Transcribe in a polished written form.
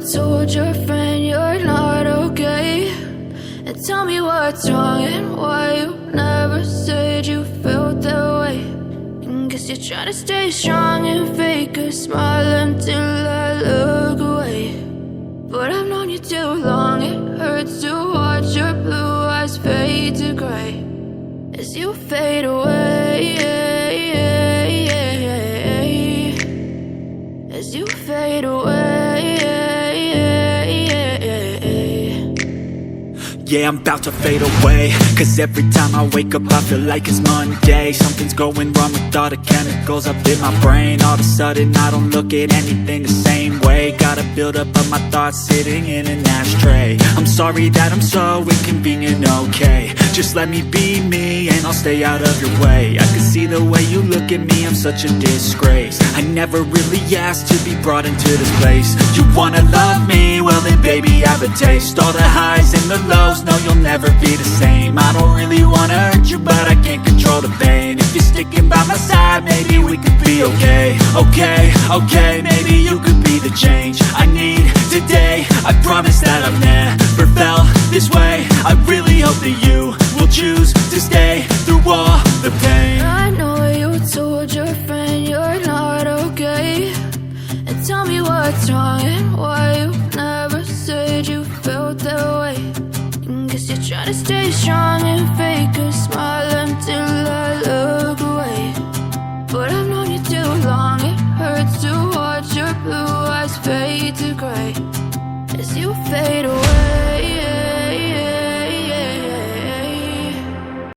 told your friend you're not okay, and tell me what's wrong and why you never said you felt that way. And guess you're trying to stay strong and fake a smile until I look away. But I've known you too long, it hurts to watch your blue eyes fade to gray as you fade away, as you fade away. Yeah, I'm about to fade away, cause every time I wake up I feel like it's Monday. Something's going wrong with all the chemicals up in my brain. All of a sudden I don't look at anything the same way. Got a buildup of my thoughts sitting in an ashtray. I'm sorry that I'm so inconvenient, okay. Just let me be me and I'll stay out of your way. I can see the way you look at me, I'm such a disgrace. I never really asked to be brought into this place. You wanna love me? Well then baby I have a taste. All the highs and the lows, no, you'll never be the same. I don't really wanna hurt you, but I can't control the pain. If you're sticking by my side, maybe we could be okay. Okay, maybe you could be the change I need today. I promise that I've never felt this way. I really hope that you will choose to stay through all the pain. I know you told your friend you're not okay, and tell me what's wrong and why you never said you felt that way. Guess you're trying to stay strong and fake a smile until I